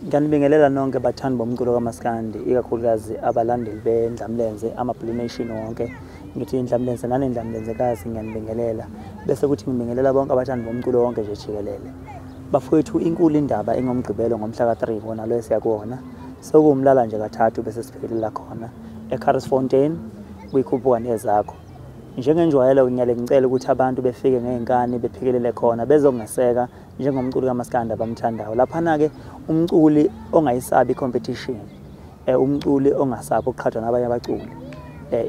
Nganibingelela nonke bathandi bomculo kaMaskandi ikakhulukazi abalandeli beNdlamlenze ama-Blue Nation wonke ngithi iNdlamlenze nanendlamlenzekazi ngiyanibingelela bese kuthi ngibingelela bonke abathandi bomculo wonke nje jikelele bafowethu inkulu indaba engomgqibelo ngomhla ka3 wona lo esiyakuwona sokumlala nje kathathu bese siphekelela khona eCOURISFONTEIN Kwikhuphuka Nezakho njengenjwayelo ngiyale ngicela ukuthi abantu befike ngeenkani bephekelele khona bezongaseka njengomculi kaMaskandi abamthandayo laphana ke umculi ongayisabi competition umculi ongasabi ukuqhathwa nabanye abaculi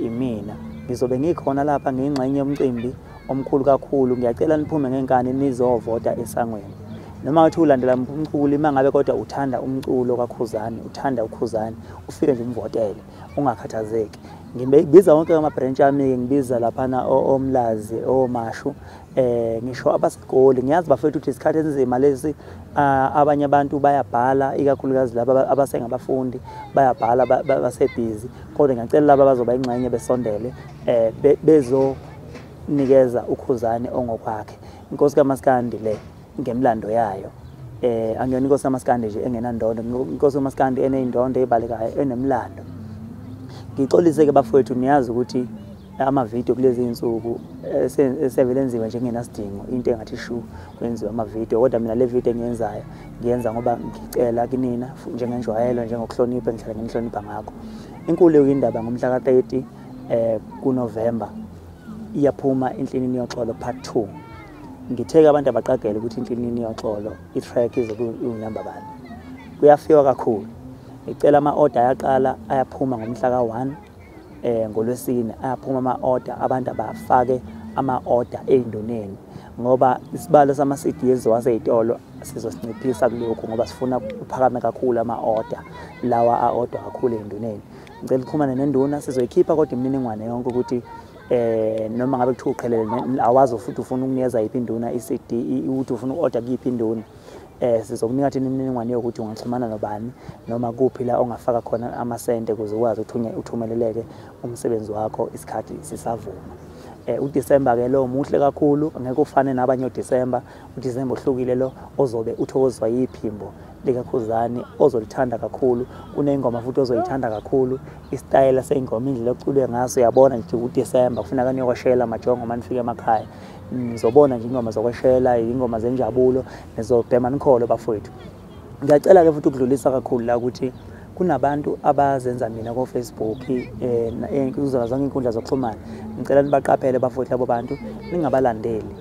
imina ngizobe ngikhona lapha ngingxenye yomcimbi omkhulu kakhulu ngiyacela niphume ngeenkani nizovota esangweni noma ngathi ulandela umculi mangabe kodwa uthanda umculo kaKhuzani uthanda uKhuzani ufike nje umvotele ungakhathazeki ngibiza wonke ama-branch ami ngibiza laphana omlazi omashu ngisho abasigoli ngiyazi bafethu ukuthi isikhathi enzima lesi abanye abantu bayabhala ikakhulukazi laba abasengabafundi bayabhala basebhizi kodwa ngiyacela laba bazoba ingxenye besondele bezonikeza uKhuzani ongokwakhe inkosi kaMaskandi le ngemlando yayo angiyona inkosi kaMaskandi nje engenandondo inkosi kaMaskandi eneyindondo ebalekayo enemlando ngixolise ke bafowethu niyazi ukuthi ama-video kulezi insuku esevele enziwa njengenasidingo into engathi shu kwenziwa ama-video kodwa mina le video engiyenzayo ngiyenza ngoba ngicela kinina njengenjwayelo njengokuhlonipha ngihlala nginihlonipha ngakho inkulu indaba ngomhla ka30 kuNovember iyaphuma inhlinini yoxolo part 2 ngitheka abantu abaqagela ukuthi inhlinini yoxolo i-track izobe unumber 1 kuyafika kakhulu ngicela ama-order ayaqala ayaphuma ngomhla ka1 ngolwesine ayaphuma ama-order abantu abafake ama-order eindoneni ngoba isibalo sama-CD ezowaseyitolo sizosinciphisa kulokho ngoba sifuna uphakame kakhulu ama-order lawa a-order kakhulu eindoneni ngicela uxhumane nenduna sizoyikhipha kodwa imininingwane yonke ukuthi noma ngabe kuthiwa uqhelele awazi futhi ufuna ukunikeza yiphi induna i-CD ukuthi ufuna uku-order kuyiphi induna sizokunika thina imininingwane yokuthi ungaxhumana nobani noma kuphi la ongafaka khona amasente ukuze ukwazi uthumeleleke umsebenzi wakho isikhathi sisavuma uDisemba ke lo muhle kakhulu ngeke ufane nabanye uDisemba ohlukile lo ozobe uthokozwa yiphimbo likaKhuzani ozolithanda kakhulu kuneyingoma futhi ozoyithanda kakhulu istyle seyingoma indlela oculwe ngaso uyabona nje uDisemba kufuneka niyokwashela amajongo manifike emakhaya nizobona nje ingoma zokweshela ingoma zenjabulo nezodema nikholo bafowethu ngiyacela ke futhi ukudlulisa kakhulu la ukuthi kunabantu abazenza mina ko Facebook kuzo zonke inkundla zokuxhumana ngicela nibaqaphele bafowethu labo bantu ningabalandeli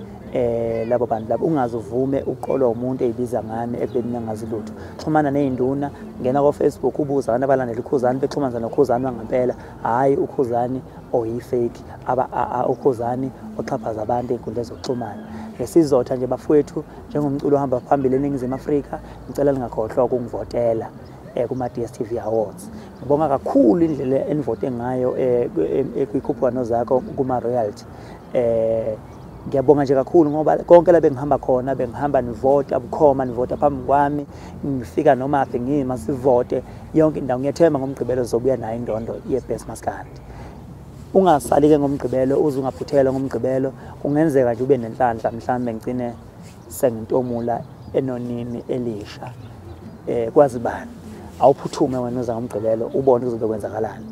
labo bantu labo ungazuvume uqolwa umuntu eyibiza ngani ebeni nangazi lutho xhumana nezinduna ngena ko Facebook ubuza abantu abalandela uKhuzani bexhumana noKhuzani wangempela hayi uKhuzani oyifake uKhuzani oxhaphaza abantu einkundla zokuxhumana lesizotha nje bafowethu njengomculo ohamba phambili eNingizimu Afrika ngicela lingakhohlwa ukungivotela kuma-DSTV Awards ngibonga kakhulu indlela enivote ngayo Kwikhuphuka Nezakho kuma-royalty ngiyabonga nje kakhulu ngoba konke la bengihamba khona bengihamba nivota bukhoma nivota phambi kwami ngifika noma aphi ngima sivote yonke indawo ngiyathemba ngomgqibelo zobuya nayo indondo ye-Best Maskandi ungasali ke ngomgqibelo uze ungaphuthela ngomgqibelo kungenzeka nje ube nenhlanhla mhlambe ngicine sengintomula enonini elisha kwazi bani awuphuthume wena uza ngomgqibelo ubone kuzobe kwenzakalani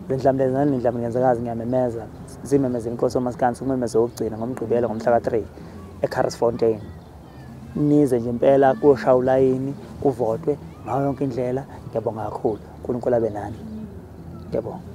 lendlamlenzekazi ngiyamemeza zimemeza inkosi kaMaskandi kumemeza okugcina ngomgqibelo ngomhla ka3 eCOURISFONTEIN nize nje impela kushaya ulayini kuvotwe ngayo yonke indlela ngiyabonga kakhulu uNkulunkulu abe nani ngiyabonga